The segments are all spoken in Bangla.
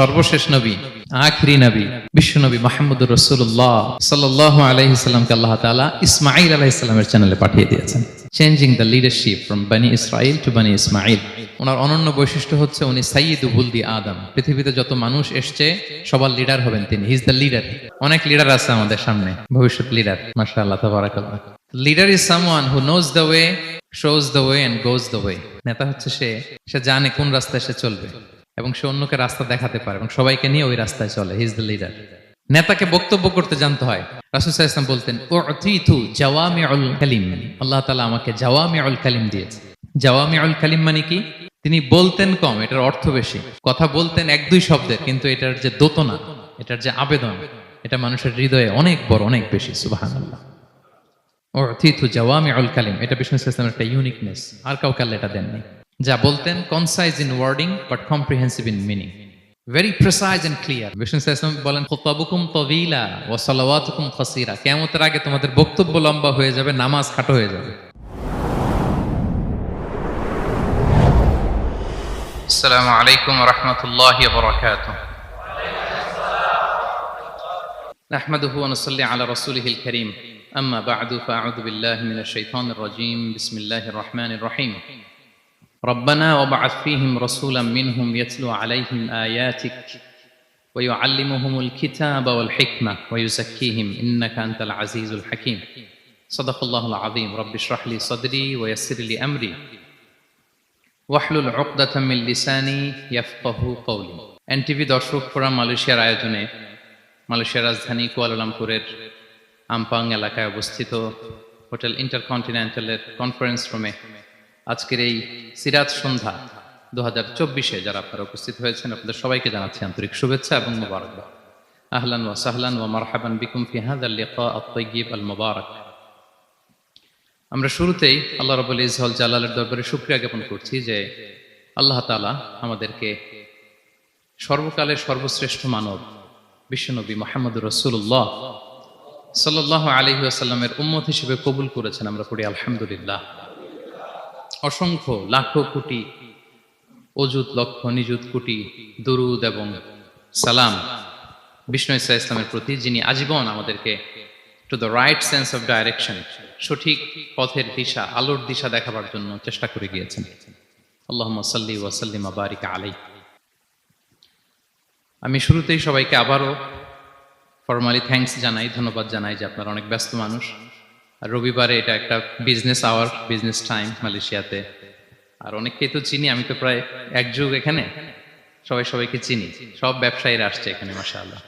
সর্বশেষ নবী, আখিরি নবী, বিশ্ব নবী মুহাম্মদুর রাসূলুল্লাহ সাল্লাল্লাহু আলাইহি সাল্লামকে আল্লাহ তাআলা ইসমাঈল আলাইহিস সালামের চ্যানেলে পাঠিয়ে দিয়েছেন। চেঞ্জিং দ্য লিডারশিপ ফ্রম বনি ইসরাইল টু বনি ইসমাঈল। ওনার অনন্য বৈশিষ্ট্য হচ্ছে উনি সাইয়্যিদু বুলদি আদম। পৃথিবীতে যত মানুষ এসছে সবার লিডার হবেন তিনি। He is the leader. অনেক লিডার আছে আমাদের সামনে, ভবিষ্যৎ লিডার। মাশাআল্লাহ, তাবারাকাল্লাহ। Leader is someone who knows the way, shows the way and goes the way. নেতা হচ্ছে সে জানে কোন রাস্তায় সে চলবে এবং সে অন্যকে রাস্তা দেখাতে পারে এবং সবাইকে নিয়ে ওই রাস্তায় চলে। হি ইজ দ্য লিডার। নেতাকে বক্তব্য করতে জানতে হয়। রাসূল সাল্লাল্লাহু আলাইহি ওয়াসাল্লাম বলতেন, উ'তিতু জাওয়ামিউল কালিম। আল্লাহ তাআলা আমাকে জাওয়ামিউল কালিম দিয়েছে। জাওয়ামিউল কালিম মানে কি? তিনি বলতেন কম, এটার অর্থ বেশি। কথা বলতেন এক দুই শব্দের, কিন্তু এটার যে দোতনা, এটার যে আবেদন, এটা মানুষের হৃদয়ে অনেক বড়, অনেক বেশি। সুবহানাল্লাহ। উ'তিতু জাওয়ামিউল কালিম, এটা বিষ্ণু সাল্লাল্লাহু আলাইহি ওয়াসাল্লামের একটা ইউনিকনেস। আর কাউকে আল্লাহ এটা দেননি। যা বলতেন concise in wording but comprehensive in meaning, very precise and clear. Vishnu সাল্লাল্লাহু আলাইহি ওয়াসাল্লাম বলেন, খুতাবুকুম তাওয়িলা ওয়া সালাওয়াতুকুম কাসীরা। কিয়ামতের আগে তোমাদের বক্তব্য লম্বা হয়ে যাবে, নামাজ খাটো হয়ে যাবে। আসসালামু আলাইকুম ওয়া রাহমাতুল্লাহি ওয়া বারাকাতুহু। নাহমাদুহু ওয়া নুসাল্লি আলা রাসূলিহিল কারীম। আম্মা বা'দু ফাআউযু বিল্লাহি মিনাশ শাইতানির রাজীম। বিসমিল্লাহির রহমানির রহিম। ربنا وابعث فيهم رسولا منهم يتلو عليهم آياتك ويعلمهم الكتاب والحكمة ويزكيهم إنك أنت العزيز الحكيم. صدق الله العظيم. رب اشرح لي صدري ويسر لي أمري واحلل عقدة من لساني يفقهوا قولي. এনটিভি দর্শক ফোরাম মালয়েশিয়ার আয়োজনে মালয়েশিয়ার রাজধানী কুয়ালালামপুরের আমপাং এলাকায় অবস্থিত হোটেল ইন্টারকন্টিনেন্টালের কনফারেন্স রুমে আজকের এই সিরাত সন্ধ্যা 2024-এ যারা আপনারা উপস্থিত হয়েছেন, আপনাদের সবাইকে জানাচ্ছি আন্তরিক শুভেচ্ছা এবং মোবারকবাদ। আহলান ওয়া সাহলান ওয়া মারহাবান বিকুম ফি হাযাল লিকা আত-তাইয়্যিব আল মুবারাক। আমরা শুরুতেই আল্লাহ রাব্বুল ইজ্জত জালালের দরবারে শুকরিয়া জ্ঞাপন করছি যে আল্লাহ তাআলা আমাদেরকে সর্বকালের সর্বশ্রেষ্ঠ মানব বিশ্বনবী মুহাম্মদুর রাসূলুল্লাহ সাল্লাল্লাহু আলাইহি ওয়াসাল্লামের উম্মত হিসেবে কবুল করেছেন। আমরা পড়ি আলহামদুলিল্লাহ। অসংখ্য লাখো কোটি অযুত লক্ষ নিযুত কোটি দুরুদ এবং সালাম বিষ্ণু ঈসা ইসলামের প্রতি, যিনি আজীবন আমাদেরকে to the right sense of direction, সঠিক পথের দিশা, আলোর দিশা দেখাবার জন্য চেষ্টা করে গিয়েছেন। আল্লাহুম্মা সাল্লি ওয়া সাল্লিম ওয়া বারিক আলাইহি। আমি শুরুতেই সবাইকে আবারও ফরমালি থ্যাঙ্কস জানাই, ধন্যবাদ জানাই যে আপনারা অনেক ব্যস্ত মানুষ। আর রবিবারে এটা একটা বিজনেস আওয়ার, বিজনেস টাইম মালয়েশিয়াতে। আর অনেককেই তো চিনি, আমি তো প্রায় এক যুগ এখানে, সবাইকে চিনি। সব ব্যবসায়ীরা আসছে এখানে, মাশাআল্লাহ।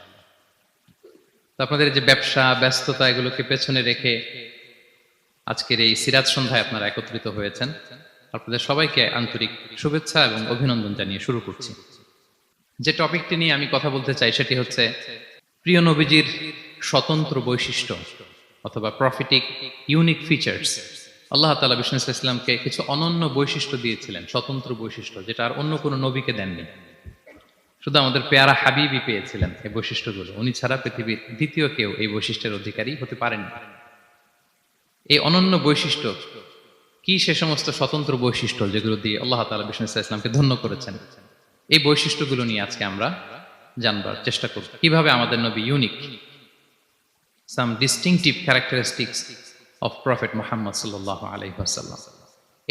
তো আপনাদের যে ব্যবসা ব্যস্ততা, এগুলোকে পেছনে রেখে আজকের এই সিরাত সন্ধ্যায় আপনারা একত্রিত হয়েছেন। আপনাদের সবাইকে আন্তরিক শুভেচ্ছা এবং অভিনন্দন জানিয়ে শুরু করছি। যে টপিকটি নিয়ে আমি কথা বলতে চাই সেটি হচ্ছে প্রিয় নবীজির স্বতন্ত্র বৈশিষ্ট্য অথবা প্রফিটিক ইউনিক ফিচার্স। আল্লাহ তাআলা বিষ্ণু ইসলামকে কিছু অনন্য বৈশিষ্ট্য দিয়েছিলেন, স্বতন্ত্র বৈশিষ্ট্য, যেটা আর অন্য কোনো নবীকে দেননি। শুধু আমাদের পেয়ারা হাবিবই পেয়েছিলেন এই বৈশিষ্ট্যগুলো। উনি ছাড়া পৃথিবীর দ্বিতীয় কেউ এই বৈশিষ্ট্যের অধিকারী হতে পারেন। এই অনন্য বৈশিষ্ট্য কি? সে সমস্ত স্বতন্ত্র বৈশিষ্ট্য যেগুলো দিয়ে আল্লাহ তাআলা বিষ্ণু ইসলামকে ধন্য করেছেন। এই বৈশিষ্ট্যগুলো নিয়ে আজকে আমরা জানবার চেষ্টা করব, কিভাবে আমাদের নবী unique. Some distinctive characteristics of Prophet Muhammad sallallahu alaihi wasallam.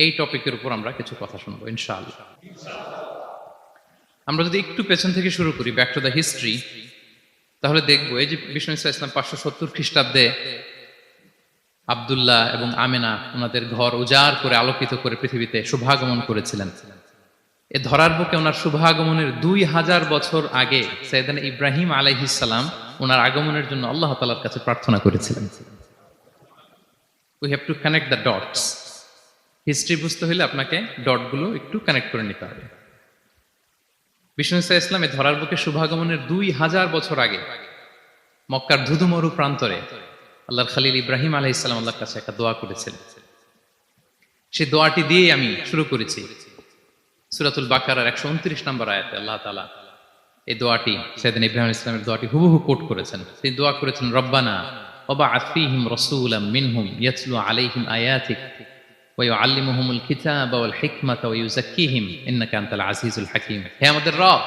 এই টপিকের উপর আমরা কিছু কথা শুনবো ইনশাআল্লাহ। আমরা যদি একটু পেছন থেকে শুরু করি, ব্যাক টু দ্য হিস্ট্রি, তাহলে দেখবো এই যে বিষ্ণু ঈসা ইসলাম 570 খ্রিস্টাব্দে আব্দুল্লাহ এবং আমেনা ওনাদের ঘর উজাড় করে আলোকিত করে পৃথিবীতে শুভাগমন করেছিলেন। এ ধরার বুকে ওনার শুভাগমনের 2000 বছর আগে সাইয়েদনা ইব্রাহিম আলাইহিস সালাম ওনার আগমনের জন্য আল্লাহ তাআলার কাছে প্রার্থনা করেছিলেন। We have to connect the dots. History বুঝতে হলে আপনাকে ডটগুলো একটু কানেক্ট করে নিতে হবে। বিষ্ণু ঈসা ইসলাম এই ধরার বুকে শুভাগমনের 2000 বছর আগে মক্কার ধুধুমরু প্রান্তরে আল্লাহর খলিল ইব্রাহিম আলাইহিস সালাম আল্লাহর কাছে একটা দোয়া করেছিলেন। সেই দোয়াটি দিয়েই আমি শুরু করেছি। সূরাতুল বাকারার 129 নম্বর আয়াতে আল্লাহ তাআলা এই দোয়াটি, সাইয়েদনা ইব্রাহিম আলাইহিস সালামের দোয়াটি হুবহু কোট করেছেন। তিনি দোয়া করেছেন, রব্বানা ওয়াবআথ ফীহিম রাসূলাম মিনহুম ইয়াতলু আলাইহিম আয়াতিক ওয়া ইউআল্লিমুহুমুল কিতাবা ওয়াল হিকমাতা ওয়া ইউযাক্কিহিম ইন্নাকা আনতাল আজিজুল হাকীম। হে আমাদের রব,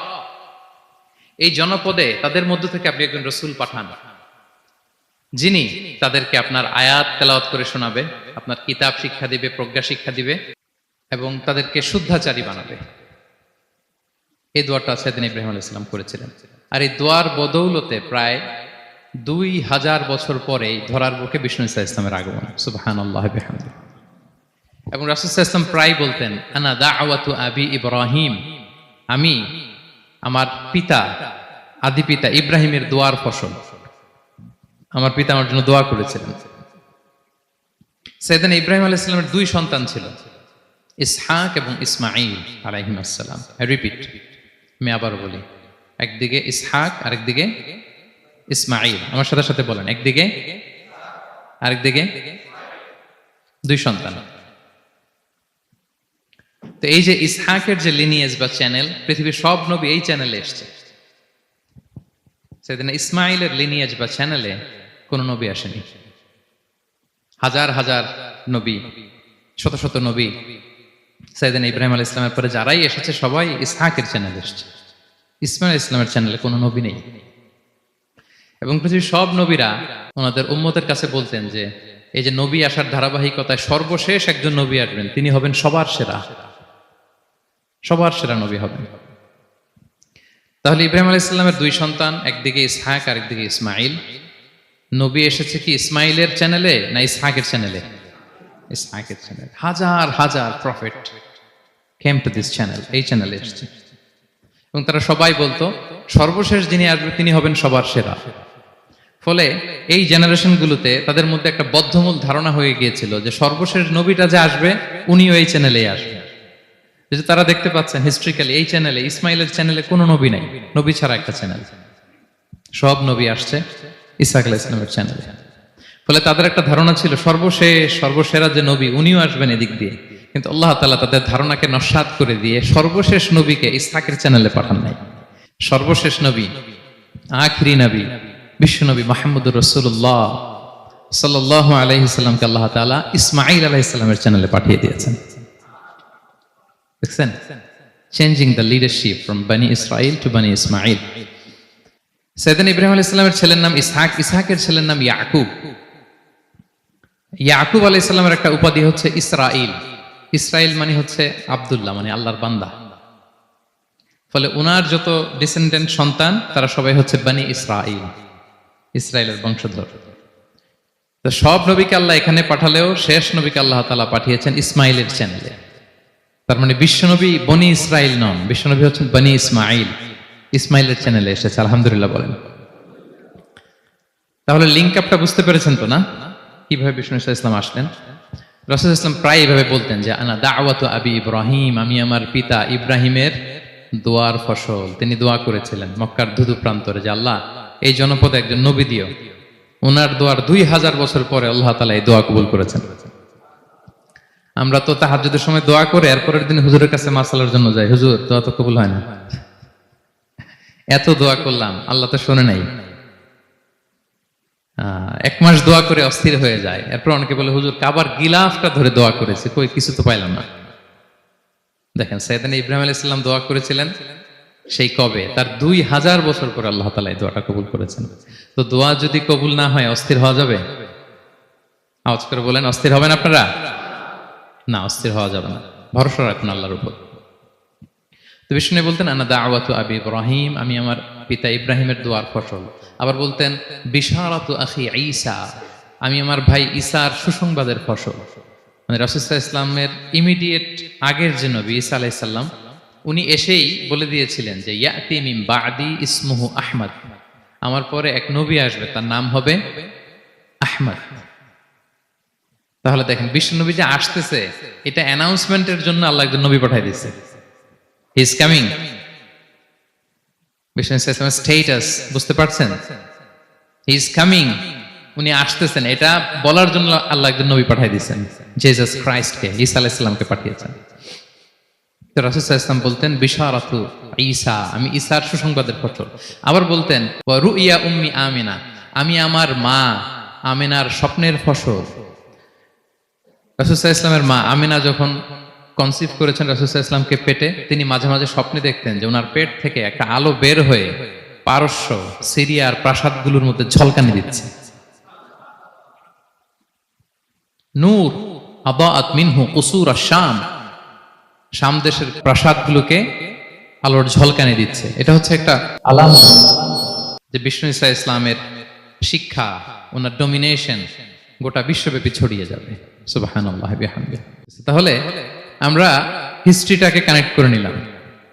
এই জনপদে তাদের মধ্য থেকে আপনি একজন রসুল পাঠান, যিনি তাদেরকে আপনার আয়াত তেলাওয়াত করে শোনাবে, আপনার কিতাব শিক্ষা দিবে, প্রজ্ঞা শিক্ষা দিবে এবং তাদেরকে শুদ্ধাচারী বানাবে। এই দোয়াটা সেদিন ইব্রাহিম আলাইহিস সালাম করেছিলেন। আর এই দোয়ার বদৌলতে প্রায় 2000 বছর পরে ধরার বুকে বিষ্ণু ইসা ইসলামের আগমন। সুবহানাল্লাহ বিহামদিহি। এবং রাসূল সাল্লাল্লাহু আলাইহি ওয়াসাল্লাম প্রায় বলতেন, আনা দাওয়াতু আবি ইব্রাহিম, আমি আমার পিতা, আদি পিতা ইব্রাহিমের দোয়ার ফসল। আমার পিতা আমার জন্য দোয়া করেছিলেন। সাইয়েদনা ইব্রাহিম আলাইহিস সালামের 2 সন্তান ছিল, ইসহাক এবং ইসমাঈল আলাইহিস সালাম। আই রিপিট, আমি আবার বলি, একদিকে ইসহাক আরেকদিকে ইসমাঈল। আমার সাথে সাথে বলেন, একদিকে আরেকদিকে 2 সন্তান। তো এই যে ইসহাকের যে লিনিয়েজ বা চ্যানেল, পৃথিবীর সব নবী এই চ্যানেলে এসেছে। সাইয়েদনা ইসমাঈলের লিনিয়েজ বা চ্যানেলে কোন নবী আসেনি। হাজার হাজার নবী, শত শত নবী সাইয়েদনা ইব্রাহিম আলাইহিস সালামের পরে যারাই এসেছে সবাই ইসহাকের চ্যানেলে এসেছে। ইসমাঈল আলাইহিস সালামের চ্যানেলে কোনো নবী নেই। এবং পৃথিবীর সব নবীরা ওনাদের উম্মতের কাছে বলতেন যে এই যে নবী আসার ধারাবাহিকতায় সর্বশেষ একজন নবী আসবেন, তিনি হবেন সবার সেরা, সবার সেরা নবী হবেন। তাহলে ইব্রাহিম আলাইহিস সালামের 2 সন্তান, একদিকে ইসহাক আর একদিকে ইসমাঈল। নবী এসেছে কি ইসমাঈলের চ্যানেলে না ইসহাকের চ্যানেলে? ইসহাকের চ্যানেল। হাজার হাজার prophet came to this channel, এই চ্যানেলে এসেছে। এবং তারা সবাই বলতো সর্বশেষ যিনি আসবে তিনি হবেন সবার সেরা। ফলে এই জেনারেশনগুলোতে তাদের মধ্যে একটা বদ্ধমূল ধারণা হয়ে গিয়েছিল যে সর্বশেষ নবীটা যে আসবে উনিও এই চ্যানেলেই আসবে। যে তারা দেখতে পাচ্ছেন হিস্ট্রিক্যালি এই চ্যানেলে, ইসমাইলের চ্যানেলে কোনো নবী নাই, নবী ছাড়া একটা চ্যানেল। সব নবী আসছে ইসহাক আলাইহিস সালামের চ্যানেলে। ফলে তাদের একটা ধারণা ছিল সর্বশেষ সর্বসেরা যে নবী উনিও আসবেন এদিক দিয়ে। কিন্তু আল্লাহ তাআলা তাদের ধারণাকে নস্যাৎ করে দিয়ে সর্বশেষ নবীকে ইসহাকের চ্যানেলে পাঠান নাই। সর্বশেষ নবী, আখিরি নবী, বিশ্বনবী মুহাম্মদুর রাসূলুল্লাহ সাল্লাল্লাহু আলাইহি সাল্লামকে আল্লাহ তাআলা ইসমাঈল আলাইহিস সালামের চ্যানেলে পাঠিয়ে দিয়েছেন। দেখছেন, চেঞ্জিং দ্য লিডারশিপ ফ্রম বনি ইসরাইল টু বনি ইসমাঈল। সাইয়েদনা ইব্রাহিম আলাইহিস সালামের ছেলের নাম ইসহাক, ইসহাকের ছেলের নাম ইয়াকুব। ইয়াকুব আলাইহিস সালামের একটা উপাধি হচ্ছে ইসরাইল। ইসরাইল মানে হচ্ছে আব্দুল্লাহ, মানে আল্লাহর বান্দা। ফলে উনার যত ডিসেন্ডেন্ট সন্তান তারা সবাই হচ্ছে বনি ইসরাইল, ইসরায়েলের বংশধর। তো সব নবীকে আল্লাহ এখানে পাঠালেও শেষ নবীকে আল্লাহ তাআলা পাঠিয়েছেন ইসমাইলের চ্যানেলে। তার মানে বিশ্বনবী বনি ইসরাইল নন, বিশ্বনবী হচ্ছেন বনি ইসমাইল, ইসমাইলের চ্যানেলে এসেছে। আলহামদুলিল্লাহ বলেন। তাহলে লিঙ্ক আপটা বুঝতে পেরেছেন তো না, কিভাবে বিষ্ণু ইসলাম আসলেন? রাসূল ইসলাম প্রায় এভাবে বলতেন যে আনা দাওয়াতু আবি ইব্রাহিম, আমি আমার পিতা ইব্রাহিমের দোয়ার ফসল। তিনি দোয়া করেছিলেন মক্কার ধুধু প্রান্তরে যে আল্লাহ এই জনপদে একজন নবী দিও। ওনার দোয়ার 2000 বছর পরে আল্লাহ তাআলা এই দোয়া কবুল করেছেন। আমরা তো তাহাজ্জুদের সময় দোয়া করে এরপরের দিন হুজুরের কাছে মাসালার জন্য যাই, হুজুর দোয়া তো কবুল হয় না। এত দোয়া করলাম আল্লাহ তো শোনে নাই। 1 মাস দোয়া করে অস্থির হয়ে যায়। এরপর অনেকে বলে হুজুর কাবার গিলাফটা ধরে দোয়া করেছে, কই কিছু তো পাইলাম না। দেখেন সাইয়েদনা ইব্রাহিম আলাইহিস সালাম দোয়া করেছিলেন সেই কবে, তার 2000 বছর পরে আল্লাহ তাআলা এই দোয়াটা কবুল করেছেন। তো দোয়া যদি কবুল না হয় অস্থির হওয়া যাবে? আওয়াজ করে বলেন, অস্থির হবেন আপনারা? না, অস্থির হওয়া যাবে না, ভরসা রাখুন আল্লাহর উপর। তো বিষ্ণু বলতেন আনা দাওয়াতু আবি ইব্রাহিম, আমি আমার পিতা ইব্রাহিমের দোয়ার ফসল। আবার বলতেন বিশারাতু আখি ঈসা, আমি আমার ভাই ঈসার সুসংবাদের ফসল। মানে রাসূল সাল্লাল্লাহু আলাইহি ওয়াসাল্লামের ইমিডিয়েট আগের যে নবী ঈসা আলাইহিস সালাম, উনি এসেই বলে দিয়েছিলেন যে ইয়াতি মিন বাদি ইসমুহু আহমদ, আমার পরে এক নবী আসবে তার নাম হবে আহমদ। তাহলে দেখেন বিশ্বনবী যে আসতেছে এটা অ্যানাউন্সমেন্টের জন্য আল্লাহ একজন নবী পাঠিয়ে দিয়েছে। He is coming. বিশ্বনবী সাল্লাল্লাহু আলাইহি ওয়াসাল্লামের স্ট্যাটাস বুঝতে পারছেন? হি ইজ কামিং, উনি আসতেছেন, এটা বলার জন্য আল্লাহ একজন নবী পাঠিয়ে দিয়েছেন, জিসাস ক্রাইস্টকে, ঈসা আলাইহিস সালামকে পাঠিয়েছেন। তো রাসূল সাল্লাল্লাহু আলাইহি ওয়াসাল্লাম বলতেন বিশারাতু ঈসা, আমি ঈসার সুসংবাদের ফসল। আবার বলতেন ওয়া রুইয়া উম্মি আমিনা, আমি আমার মা আমিনার স্বপ্নের ফসল। রাসূল সাল্লাল্লাহু আলাইহি ওয়াসাল্লামের মা আমিনা যখন কনসিভ করেছেন রাসূল সাল্লাল্লাহু আলাইহি ওয়াসাল্লামকে পেটে, তিনি মাঝে মাঝে স্বপ্নে দেখতেন যে ওনার পেট থেকে একটা আলো বের হয়ে পারস্য, সিরিয়ার প্রাসাদগুলোর মধ্যে ঝলকানি দিচ্ছে। নূর আদাআত মিনহু কুসুর আশ-শাম, শাম দেশের প্রাসাদগুলোকে আলোর ঝলকানি দিচ্ছে। এটা হচ্ছে একটা আলামত যে বিষ্ণু ঈসা ইসলামের শিক্ষা, ওনার ডমিনেশন গোটা বিশ্বব্যাপী ছড়িয়ে যাবে। সুবহানাল্লাহ বিহামদিহি। তাহলে আমরা হিস্ট্রিটাকে কানেক্ট করে নিলাম।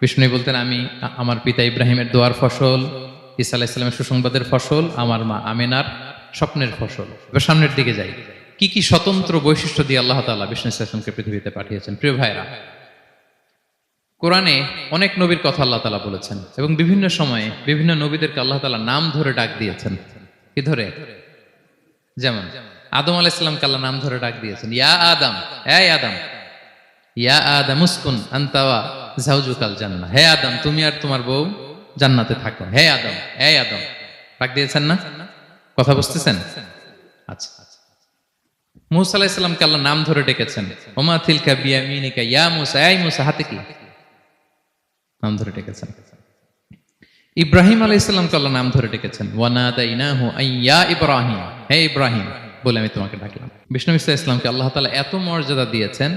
বিষ্ণু বলতেন, আমি আমার পিতা ইব্রাহিমের দোয়ার ফসল, ঈসা আলাইহিস সালামের সুসংবাদের ফসল, আমার মা আমেনার স্বপ্নের ফসল। এবার সামনের দিকে যাই, কি কি স্বতন্ত্র বৈশিষ্ট্য দিয়ে আল্লাহ তাআলা বিষ্ণু ঈসা ইসলামকে পৃথিবীতে পাঠিয়েছেন। প্রিয় ভাইরা, কোরআনে অনেক নবীর কথা আল্লাহ তাআলা বলেছেন এবং বিভিন্ন সময়ে বিভিন্ন নবীদেরকে আল্লাহ তাআলা নাম ধরে ডাক দিয়েছেন। কি ধরে? যেমন আদম আলাইহিস সালামকে আল্লাহ নাম ধরে ডাক দিয়েছেন, ইয়া আদম, এই আদম, ইয়া আদম উসকুন আনতা ওয়া যাওজুকাল জান্নাহ, হে আদম তুমি আর তোমার বউ জান্নাতে থাকো, হে আদম, এই আদম, ডাক দিয়েছেন না? কথা বুঝতেছেন? আচ্ছা, মূসা আলাইহিস সালামকে আল্লাহ নাম ধরে ডেকেছেন, ওমা তিলকা বিয়ামিনিকা ইয়া মূসা, এই মূসা হাতে কি, নাম ধরে ডেকেছেন। ইব্রাহিম আলাইহিস সালামকে আল্লাহ নাম ধরে ডেকেছেন, ওয়া নাদাইনাহু আইয়া ইব্রাহিম, হে ইব্রাহিম বলে আমি তোমাকে ডাকলাম। বিষ্ণু ঈসা ইসলামকে আল্লাহ তাআলা এত মর্যাদা দিয়েছেন,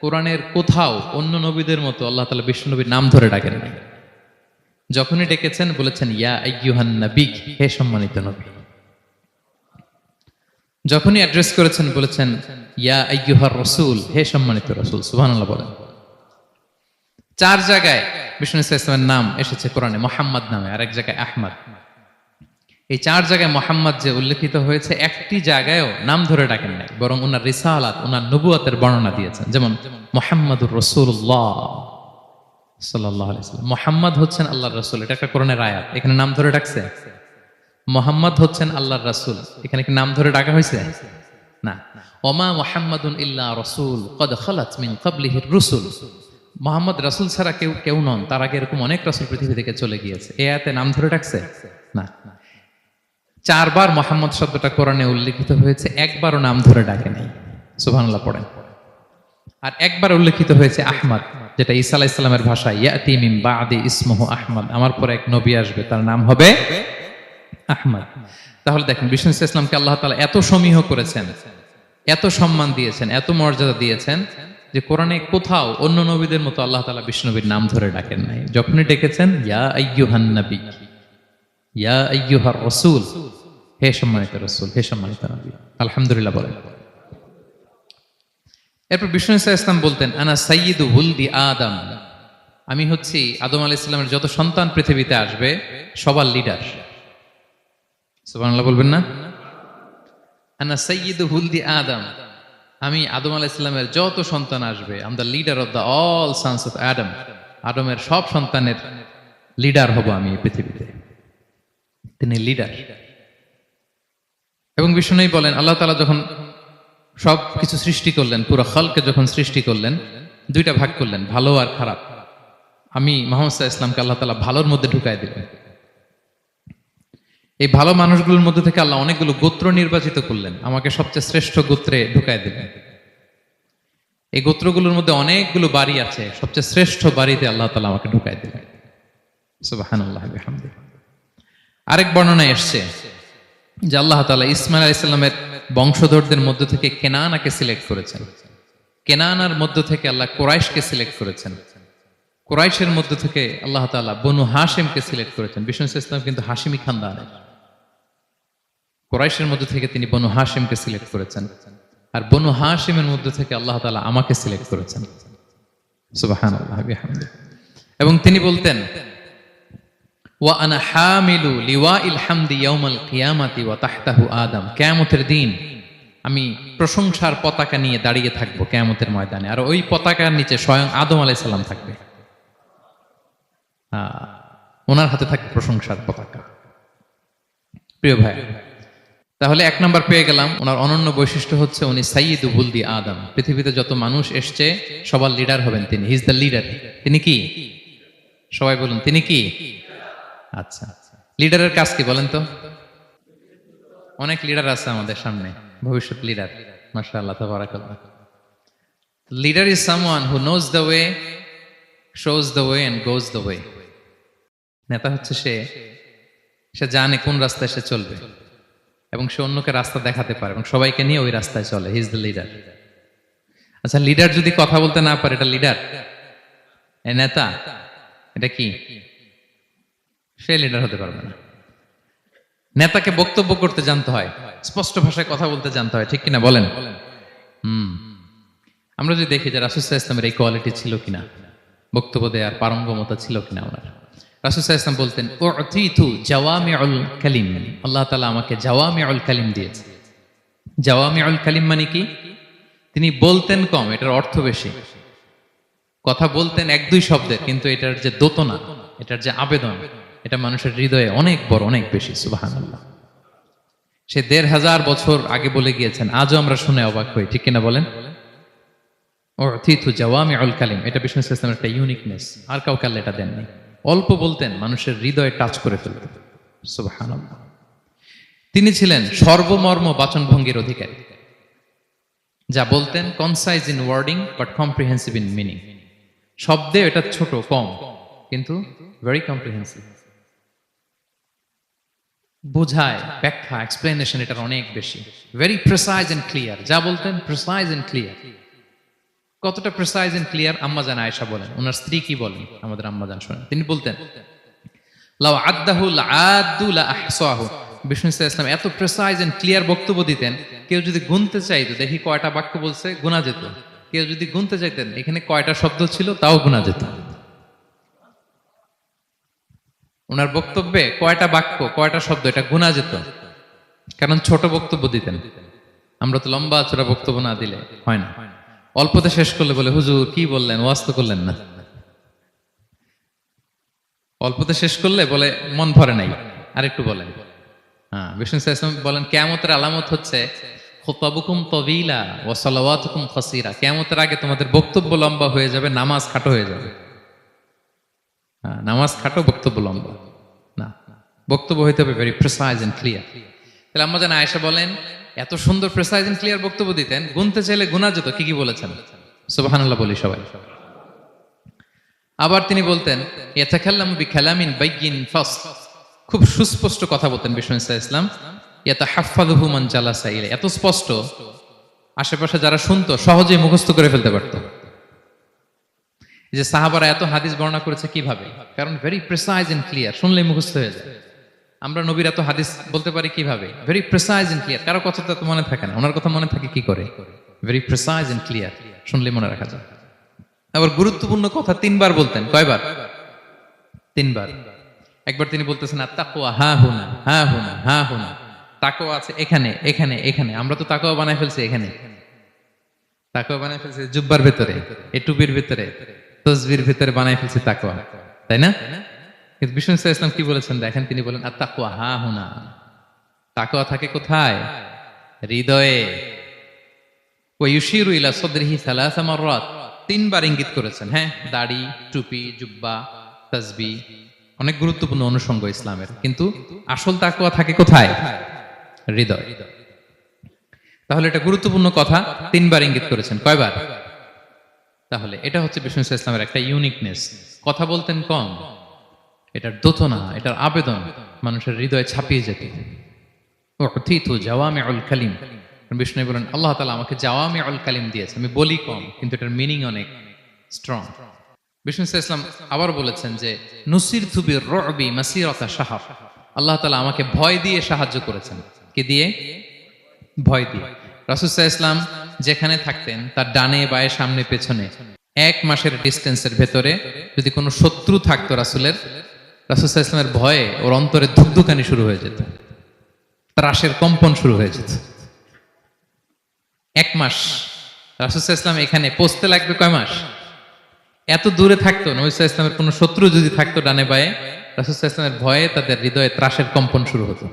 কোরআনের কোথাও অন্য নবীদের মতো আল্লাহ তাআলা বিষ্ণু নবীর নাম ধরে ডাকেন নাই। যখনই ডেকেছেন বলেছেন ইয়া আইয়ুহান নবী, হে সম্মানিত নবী। যখনই অ্যাড্রেস করেছেন বলেছেন ইয়া আইয়ুহার রাসূল, হে সম্মানিত রাসূল। সুবহানাল্লাহ বলেন। 4 জায়গায় বিষ্ণু ঈসা ইসলামের নাম এসেছে কোরআনে মুহাম্মদ নামে, আর এক জায়গায় আহমদ। এই 4 জায়গায় মুহাম্মদ যে উল্লেখিত হয়েছে, একটি জায়গায়ও নাম ধরে ডাকেন নাই, বরং ওনার রিসালাত, ওনার নবুয়তের বর্ণনা দিয়েছেন। যেমন মুহাম্মাদুর রাসূলুল্লাহ সাল্লাল্লাহু আলাইহি ওয়াসাল্লাম, মুহাম্মদ হচ্ছেন আল্লাহর রাসূল, এটা একটা কোরআনের আয়াত। এখানে নাম ধরে ডাকছে? মুহাম্মদ হচ্ছেন আল্লাহর রাসূল, এখানে কি নাম ধরে ডাকা হয়েছে? না। ওমা মুহাম্মাদুন ইল্লা রাসূল ক্বাদ খালাত মিন ক্বাবলিহির রুসুল, মুহাম্মদ রাসূল ছাড়া কেউ নন, তার আগে এরকম অনেক রাসূল পৃথিবী থেকে চলে গিয়েছে। এই আয়াতে নাম ধরে ডাকছে? না। 4 বার মুহাম্মদ শব্দটা কোরআনে উল্লেখিত হয়েছে, একবারও নাম ধরে ডাকে নাই। সুবহানাল্লাহ পড়েন। আর একবার উল্লেখিত হয়েছে আহমদ, যেটা ঈসা আলাইহিস সালামের ভাষায় ইয়াতি মিন বাদি ইসমুহু আহমদ, আমার পরে এক নবী আসবে, তার নাম হবে আহমদ। তাহলে দেখেন বিষ্ণু ইসলামকে আল্লাহ তাআলা এত সমীহ করেছেন, এত সম্মান দিয়েছেন, এত মর্যাদা দিয়েছেন যে কোরআনে কোথাও অন্য নবীদের মতো আল্লাহ তাআলা বিষ্ণু নবীর নাম ধরে ডাকেন নাই। যখনই ডেকেছেন ইয়া আইয়ুহান নবী, ইয়া আইয়ুহার রাসূল, হে সম্মানিত রাসূল, হে সম্মানিত নবী। আলহামদুলিল্লাহ বলেন। এরপর বিষ্ণু ইসলাম বলতেন আনা সাইয়্যিদু ওয়ালদি আদম, আমি হচ্ছি আদম আলাইহিস সালামের যত সন্তান পৃথিবীতে আসবে সবার লিডার। সুবহানাল্লাহ বলবেন না? আনা সাইয়্যিদু ওয়ালদি আদম, আমি আদম আলাইহিস সালামের যত সন্তান আসবে, I am the leader of the all sons of আদম, আদমের সব সন্তানের লিডার হব আমি এই পৃথিবীতে। তিনি লিডার। এবং বিষ্ণুই বলেন আল্লাহ তাআলা যখন সব কিছু সৃষ্টি করলেন, পুরো খালকে যখন সৃষ্টি করলেন, 2টা ভাগ করলেন, ভালো আর খারাপ। আমি মুহাম্মদ সাল্লাল্লাহু আলাইহি ওয়াসাল্লামকে আল্লাহ তাআলা ভালোর মধ্যে ঢুকায় দিলেন। এই ভালো মানুষগুলোর মধ্যে থেকে আল্লাহ অনেকগুলো গোত্র নির্বাচিত করলেন, আমাকে সবচেয়ে শ্রেষ্ঠ গোত্রে ঢুকায় দিলেন। এই গোত্রগুলোর মধ্যে অনেকগুলো বাড়ি আছে, সবচেয়ে শ্রেষ্ঠ বাড়িতে আল্লাহ তাআলা আমাকে ঢুকায় দিলেন। সুবহানাল্লাহ বিহামদিহি। আরেক বর্ণনায় এসেছে যে আল্লাহ তাআলা ইসমাঈল আলাইহিস সালামের বংশধরদের মধ্য থেকে কেনানাকে সিলেক্ট করেছেন। কেনানার মধ্য থেকে আল্লাহ কুরাইশকে সিলেক্ট করেছেন। কুরাইশের মধ্য থেকে আল্লাহ তাআলা বনু হাশিমকে সিলেক্ট করেছেন। বিষ্ণু ইসলাম কিন্তু হাশিমি খানদানের। কুরাইশের মধ্য থেকে তিনি বনু হাশিমকে সিলেক্ট করেছেন, আর বনু হাশিমের মধ্য থেকে আল্লাহ তাআলা আমাকে সিলেক্ট করেছেন। সুবহানাল্লাহ বিহামদিহি। এবং তিনি বলতেন ওয়া আনা হামিলু লিওয়াইল হামদি ইয়াউমাল কিয়ামাতি ওয়া তাহতাহু আদম, কিয়ামতের দিন আমি প্রশংসার পতাকা নিয়ে দাঁড়িয়ে থাকবো কিয়ামতের ময়দানে, আর ওই পতাকার নিচে স্বয়ং আদম আলাইহিস সালাম থাকবে। ওনার হাতে থাকবে প্রশংসার পতাকা। প্রিয় ভাই, তাহলে 1 নাম্বার পেয়ে গেলাম। ওনার অনন্য বৈশিষ্ট্য হচ্ছে উনি সাইয়্যিদু ওয়ালদি আদম, পৃথিবীতে যত মানুষ এসছে সবার লিডার হবেন তিনি। He is the leader. তিনি কি? সবাই বলুন, তিনি কি? আচ্ছা, লিডারের কাজ কি বলেন তো? অনেক লিডার আছে আমাদের সামনে, ভবিষ্যৎ লিডার। মাশাআল্লাহ, তাবারাকাল্লাহ। Leader is someone who knows the way, shows the way and goes the way. নেতা হচ্ছে সে সে জানে কোন রাস্তায় সে চলবে এবং সে অন্যকে রাস্তা দেখাতে পারে এবং সবাইকে নিয়ে ওই রাস্তায় চলে। হি ইজ দ্য লিডার। আচ্ছা, লিডার যদি কথা বলতে না পারে, এটা লিডার? এ নেতা? এটা কি? সে লিডার হতে পারবে না। নেতাকে বক্তব্য করতে জানতে হয়, স্পষ্ট ভাষায় কথা বলতে জানতে হয়, ঠিক কিনা বলেন? আমরা যদি দেখি যে রাসূল সাল্লাল্লাহু আলাইহি ওয়াসাল্লামের এই কোয়ালিটি ছিল কিনা, বক্তব্য দেওয়ার পারঙ্গমতা ছিল কিনা ওনার। রাসূল সাল্লাল্লাহু আলাইহি ওয়াসাল্লাম বলতেন, উতিতু জাওয়ামিউল কালিম, আল্লাহ তাআলা আমাকে জাওয়ামিউল কালিম দিয়েছে। জাওয়ামিউল কালিম মানে কি? তিনি বলতেন কম, এটার অর্থ বেশি। কথা বলতেন এক দুই শব্দের, কিন্তু এটার যে দোতনা, এটার যে আবেদন, এটা মানুষের হৃদয়ে অনেক বড়, অনেক বেশি। সুবহানাল্লাহ। সে ১৫০০ বছর আগে বলে গিয়েছেন, আজও আমরা শুনে অবাক হই, ঠিক কিনা বলেন? উতিতু জাওয়ামিউল কালিম, এটা বিষ্ণু সাল্লাল্লাহু আলাইহি ওয়াসাল্লামের একটা ইউনিকনেস। আর কাউকে আল্লাহ এটা দেননি। অল্প বলতেন, মানুষের হৃদয়ে টাচ করে ফেলতেন। সুবহানাল্লাহ। তিনি ছিলেন সর্বমর্ম বাচনভঙ্গির অধিকারী। যা বলতেন concise in wording but comprehensive in meaning. শব্দে এটা ছোট, কম, কিন্তু ভেরি কম্প্রিহেন্সিভ। বোঝায়, ব্যাখ্যা, এক্সপ্লেনেশন এটার অনেক বেশি। Very precise and clear. যা বলতেন প্রিসাইজ এন্ড ক্লিয়ার। কতটা প্রিসাইজ এন্ড ক্লিয়ার আম্মা জান আয়েশা বলেন, ওনার স্ত্রী কি বলেন আমাদের আম্মা জান শোনেন। তিনি বলতেন, লাউ আদ্দাহু লাআদ্দু লা আহসাহু। বিষ্ণু সাল্লাল্লাহু আলাইহি ওয়াসাল্লাম এত প্রিসাইজ এন্ড ক্লিয়ার বক্তব্য দিতেন, কেউ যদি গুনতে চাইতো, দেখি কয়টা বাক্য বলছে, গোনা যেত। কেউ যদি গুনতে চাইতেন এখানে কয়টা শব্দ ছিল, তাও গোনা যেত। ওনার বক্তব্যে কয়টা বাক্য, কয়টা শব্দ, এটা গোনা যেত, কারণ ছোট বক্তব্য দিতেন। আমরা তো লম্বা চড়া বক্তব্য না দিলে হয় না। অল্পতে শেষ করলে বলে, হুজুর কি বললেন, ওয়াজ তো করলেন না। অল্পতে শেষ করলে বলে, মন ভরে নাই, আরেকটু বলেন। হ্যাঁ, বিষ্ণু সাল্লাল্লাহু আলাইহি ওয়াসাল্লাম বলেন, কিয়ামতের আলামত হচ্ছে খুতাবুকুম তাওয়িলা ওয়া সালাওয়াতুকুম কাসীরা। কিয়ামতের আগে তোমাদের বক্তব্য লম্বা হয়ে যাবে, নামাজ খাটো হয়ে যাবে। হ্যাঁ, নামাজ খাটো, বক্তব্য লম্বা না। বক্তব্য হইতে হবে ভেরি প্রিসাইজ এন্ড ক্লিয়ার। তাহলে আম্মা জান আয়েশা বলেন, এত সুন্দর প্রিসাইজ এন্ড ক্লিয়ার বক্তব্য দিতেন, গুনতে চাইলে গুনা যেত। কি কি বলেছেন? সুবহানাল্লাহ বলি সবাই। আবার তিনি বলতেন, ইয়াতাকাল্লামু বিকালামিন বাইয়িন ফাসল। খুব সুস্পষ্ট কথা বলতেন বিষ্ণু সাল্লাল্লাহু আলাইহি ওয়াসাল্লাম। ইয়াতাহাফফাযুহু মান জালাসা ইলাইহি, এত স্পষ্ট আশেপাশে যারা শুনতো সহজেই মুখস্থ করে ফেলতে পারতো। এই যে সাহাবারা এত হাদিস বর্ণনা করেছে কিভাবে? কারণ ভেরি প্রিসাইজ এন্ড ক্লিয়ার, শুনলেই মুখস্থ হয়ে যায়। আমরা নবীর এত হাদিস বলতে পারি কিভাবে? Very precise and clear. কারো কথা তো মনে থাকে না, ওনার কথা মনে থাকে কি করে? ভেরি প্রিসাইজ এন্ড ক্লিয়ার, শুনলেই মনে রাখা যায়। আবার গুরুত্বপূর্ণ কথা 3 বার বলতেন। কয়বার? 3 বার। একবার তিনি বলতেছেন, আত-তাকওয়া হা হুনা, হা হুনা, হা হুনা। তাকওয়া আছে এখানে, এখানে, এখানে। আমরা তো তাকওয়া বানাই ফেলছি এখানে। তাকওয়া বানাই ফেলছি জুব্বার ভিতরে, এই টুপির ভিতরে, তসবির ভিতরে বানাই ফেলছি তাকওয়া, তাই না? কিন্তু বিষ্ণু সাল্লাল্লাহু আলাইহি ওয়াসাল্লাম কি বলেছেন দেখেন, তিনি বলেন, আত-তাকওয়া হা হুনা। তাকওয়া থাকে কোথায়? হৃদয়ে। ওয়া ইউশিরু ইলা সাদরিহি সালাসা মাররাত। 3 বার ইঙ্গিত করেছেন। হ্যাঁ, দাড়ি, টুপি, জুব্বা, তাসবিহ অনেক গুরুত্বপূর্ণ অনুষঙ্গ ইসলামের, কিন্তু আসল তাকওয়া থাকে কোথায়? হৃদয়। তাহলে এটা গুরুত্বপূর্ণ কথা, 3 বার ইঙ্গিত করেছেন। কয়বার? তাহলে এটা হচ্ছে বিষ্ণু সাল্লাল্লাহু আলাইহি ওয়াসাল্লামের একটা ইউনিকনেস। কথা বলতেন কম, এটার দোতনা, এটার আবেদন মানুষের হৃদয়ে ছাপিয়ে যেত। উতিতু জাওয়ামিউল কালিম। বিষ্ণু বলেন, আল্লাহ তাআলা আমাকে জাওয়ামিউল কালিম দিয়েছে, আমি বলি কম, কিন্তু এটার মিনিং অনেক স্ট্রং। বিষ্ণু সাল্লাল্লাহু আলাইহি ওয়াসাল্লাম আবার বলেছেন যে, নুসিরতু বির-রু'বি মাসিরাতা শাহর। আল্লাহ তাআলা আমাকে ভয় দিয়ে সাহায্য করেছেন। কি দিয়ে? ভয় দিয়ে। রাসূল সাল্লাল্লাহু আলাইহি ওয়াসাল্লাম যেখানে থাকতেন তার ডানে বায়ে সামনে পেছনে 1 মাসের ডিস্টেন্সের ভেতরে যদি কোনো শত্রু থাকতো রাসূলের, রাসূল সাল্লাল্লাহু আলাইহি ওয়াসাল্লামের ভয়ে ওর অন্তরে ধুকধুকানি শুরু হয়ে যেত, ত্রাসের কম্পন শুরু হয়ে যেত। 1 মাস রাসূল সাল্লাল্লাহু আলাইহি ওয়াসাল্লাম এখানে পৌঁছতে লাগবে কয় মাস? এত দূরে থাকতো, নবী সাল্লাল্লাহু আলাইহি ওয়াসাল্লামের কোনো শত্রু যদি থাকতো ডানে বায়ে, রাসূল সাল্লাল্লাহু আলাইহি ওয়াসাল্লামের ভয়ে তাদের হৃদয়ে ত্রাসের কম্পন শুরু হতো।